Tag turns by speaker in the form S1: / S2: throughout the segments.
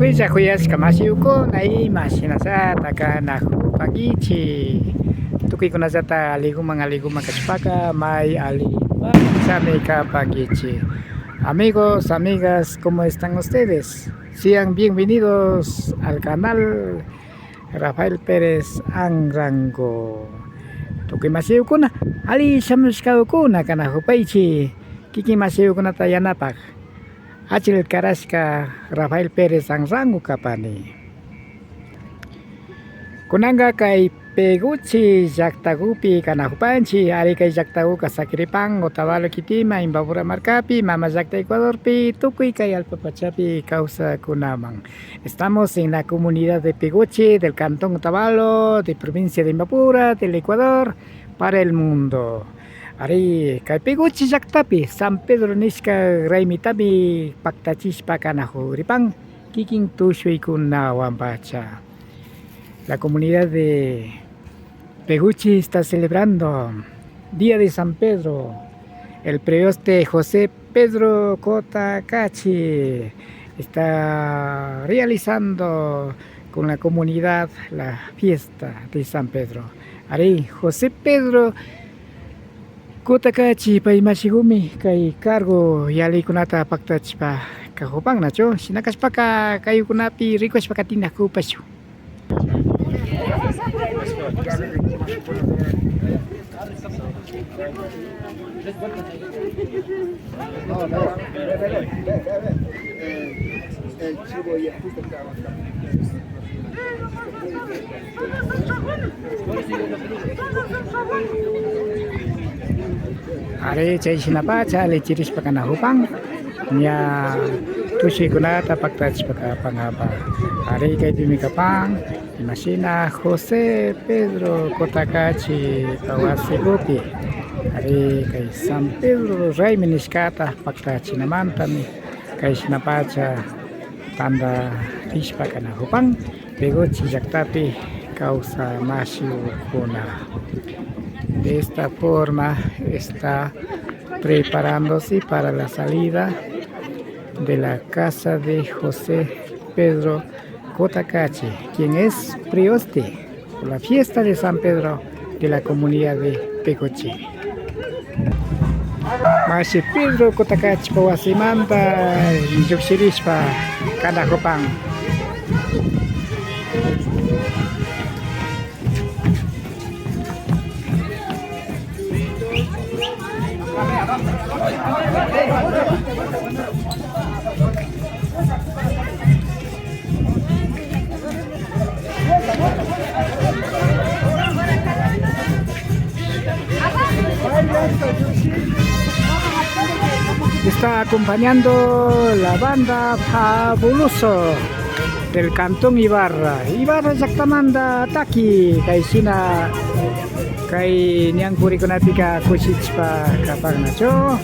S1: Tukuy sa kuyas kamasiw ko na masinasa taka na pagichi. Tukuy ko na sa ta aligo mga kaspaka may alipa sa meka pagichi. Amigos, amigas, ¿cómo están ustedes? Sean bienvenidos al canal Rafael Pérez Angrango. Tukuy masiw ko na ali samuskaw ko na kanahupaichi. Kiki masiw ko na tayanapak. Achil Karaska Rafael Pérez Angrango kapani. Kunanga kay Peguchi Jaktagupi kanahupanchi ari kay Jaktagu kasakiripang otavalo kitima imbabura marcapi mama Jakta Ecuador pi tukuy kay alpapachapi causa kunamang. Estamos en la comunidad de Peguchi del cantón Otavalo de provincia de Imbabura del Ecuador para el mundo. Ari kay Peguchi Jaktapi San Pedro Nisca Raimitabi Paktachispa kanahuripang kiking tushuy kuna wambacha. La comunidad de Peguchi está celebrando Día de San Pedro. El prioste José Pedro Cotacachi está realizando con la comunidad la fiesta de San Pedro. Ari José Pedro Cotacachi pa imashigumi kay cargo yali kunata paktachpa kahupang nacho sinakas pa ka kayo kunapi request pa katina ko pasyo. Ari chay sinapacha le chiris pa kanahupang nya tusi kunata paktach pa pangapa. Ari kay timikapang Imasina José Pedro Cotacachi Kawasigupi. Ari kay San Pedro Ray Miniskata Paktachi naman tami kay sinapacha tanda tispa kanahupang Peguchi Jaktapi causa masiu kuna. De esta forma está preparándose para la salida de la casa de José Pedro Cotacachi, quien es prioste por la fiesta de San Pedro de la comunidad de Peguchi. Masi Pedro Cotacachi pawasimanta yuksirispa kanahupang. Está acompañando la banda Fabuloso del cantón Ibarra. Ibarra Jaktamanda Taki kay sina kay niyang kurikunatika kusichpa kapag nacho.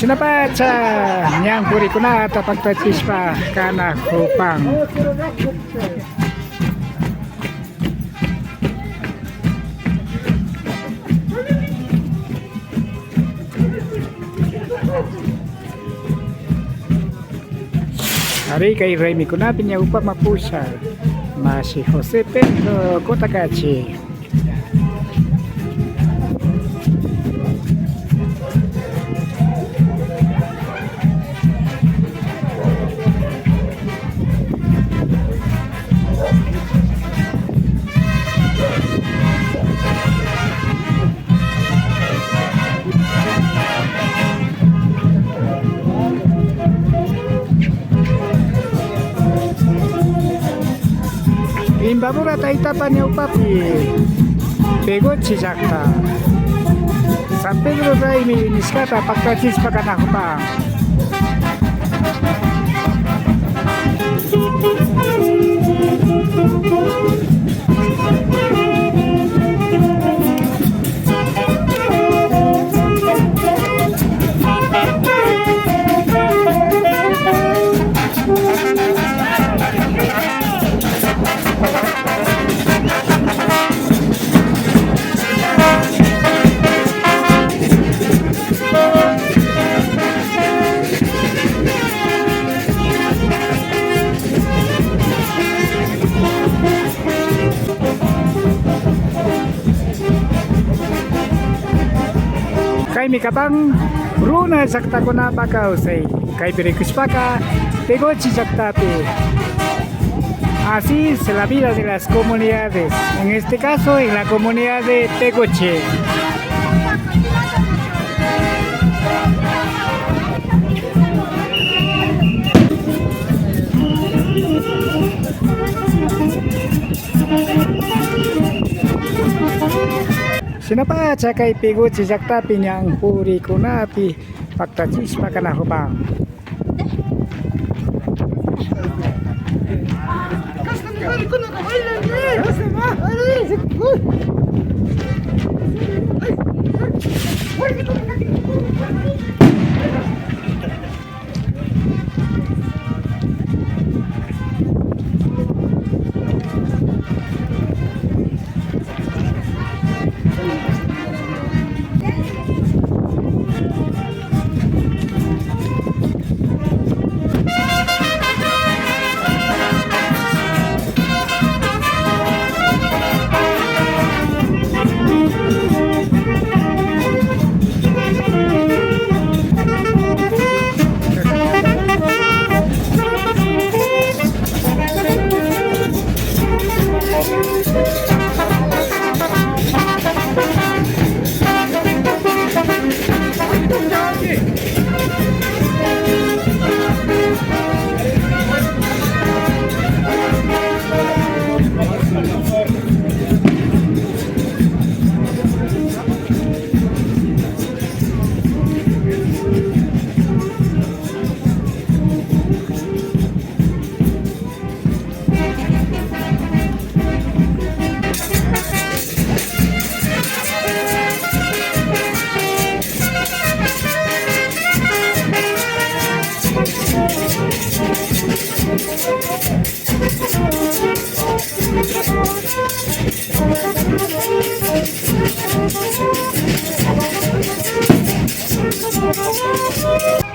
S1: Sinapacha niyang kurikunata pagtatispa kanahupang. Ari kay Remy kunapin niya upang mapusa si José Pedro Cotacachi. Imbabura taitapan niya upapi Peguchi Jakta San Pedro Ray Miniskata Paktachis pakanahupang. kay mikapang runa sakta ko na pakausay kay Perikuspaka Pegochi Saktapi. Así es la vida de las comunidades, en este caso en la comunidad de Pegoche. Sinapacha kay Pegochi Saktapi niyang puri kunapi pagtatis pakanahubang.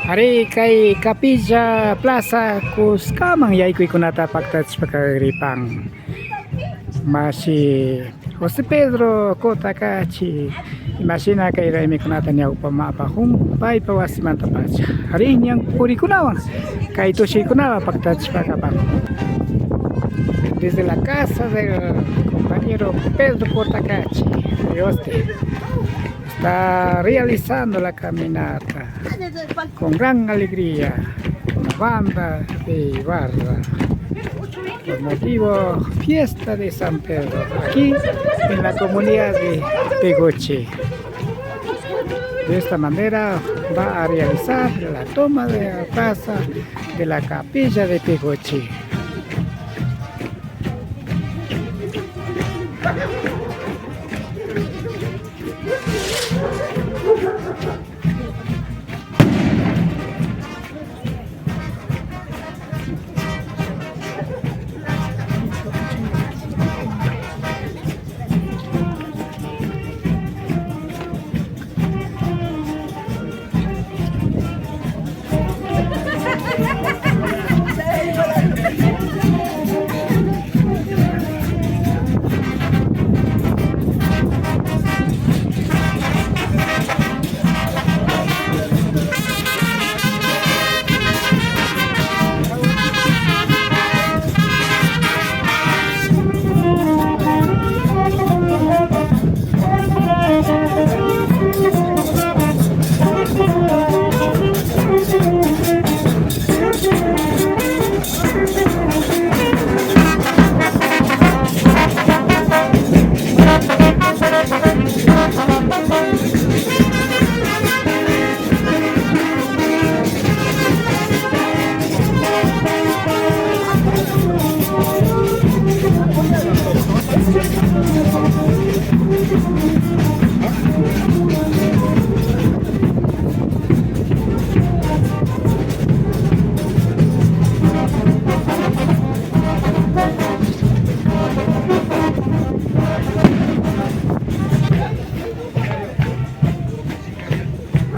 S1: Hari kay Capilla Plaza kus kamang yaiku ikunata pagtats pagkaripang masi Jose Pedro kota kachi imagina kay Raimi kunata niya upamapahong pai pawasi mantapacha hari niyang puri kunawa kay Toshi kunawa pagtats pagkapang desde la casa del compañero Pedro Portacachi de Oste está realizando la caminata con gran alegría, una banda de barra, por motivo fiesta de San Pedro, aquí en la comunidad de Pegoche. De esta manera va a realizar la toma de la plaza de la capilla de Pegoche.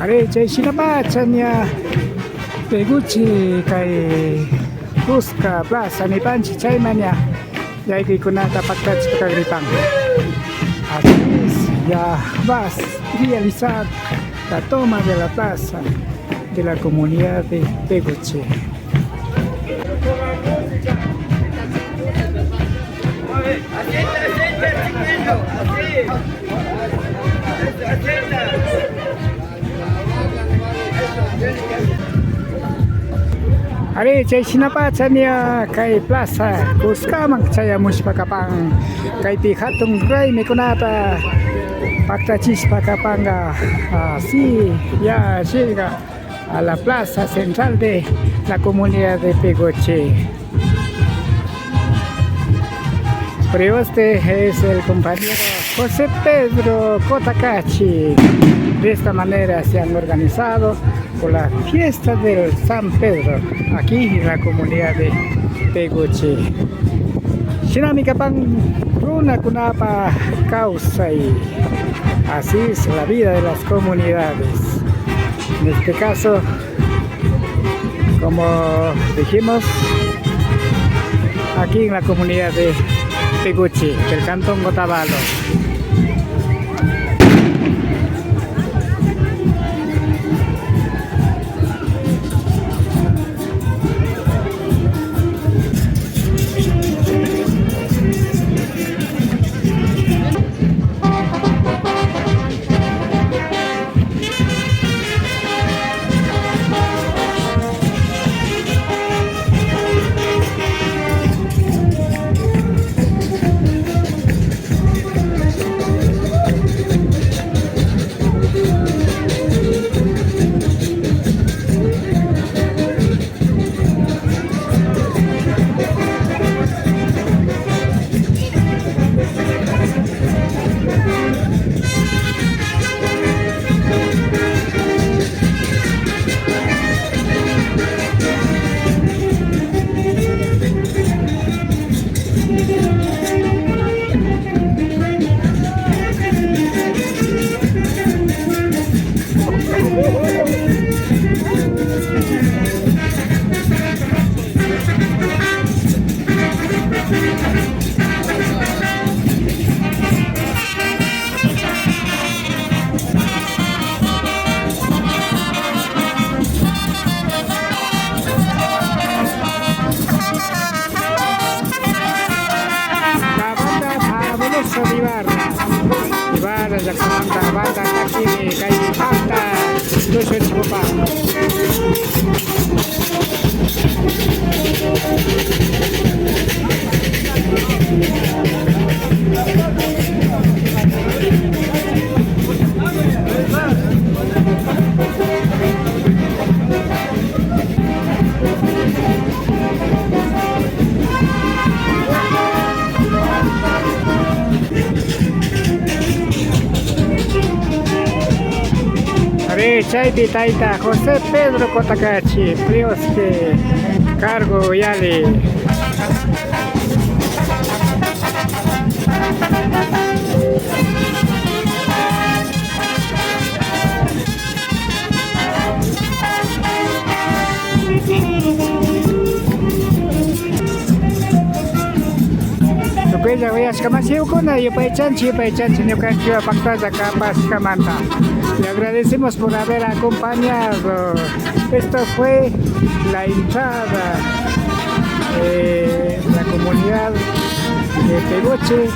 S1: Are chay sinapacha niya Peguchi kay Cusca Plaza ni Panchi Chaymania ya que kunata pagtats pagkagripang. Así es, ya vas a realizar la toma de la plaza de la comunidad de Peguche. Ari chay sinapachania kay plaza kuskamang chaya muspakapang kay pihatong gray mikunata pactachispakapanga así ya llega a la plaza central de la comunidad de Peguche. Pero este es el compañero José Pedro Cotacachi. De esta manera se han organizado por la fiesta del San Pedro aquí en la comunidad de Peguche. Shinamikapang runa kunapa causa y así es la vida de las comunidades. En este caso, como dijimos, aquí en la comunidad de Peguche, del cantón Otavalo. Ibarra, Yakamanta, Banda, Kakini, Kaipanta, Lucio Chupa. Chay Taita José Pedro Cotacachi, Prioste, Cargo Yali. Ya voy a escamar con yo paichanchi no cancho pactada capas camanta. Le agradecemos por haber acompañado. Esto fue la entrada de la comunidad de Peguche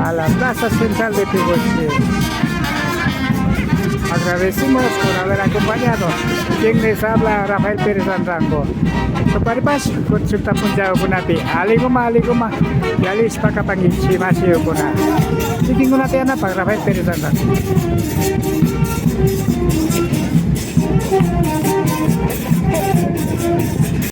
S1: a la plaza central de Peguche. Agradecemos por haber acompañado. Quien les habla, Rafael Pérez Andrango. Kaparipas, konsulta punjau punapi. Aligoma, yalis pakapangin si masih puna. Jadi gunapi anak Rafael Pérez Andrango.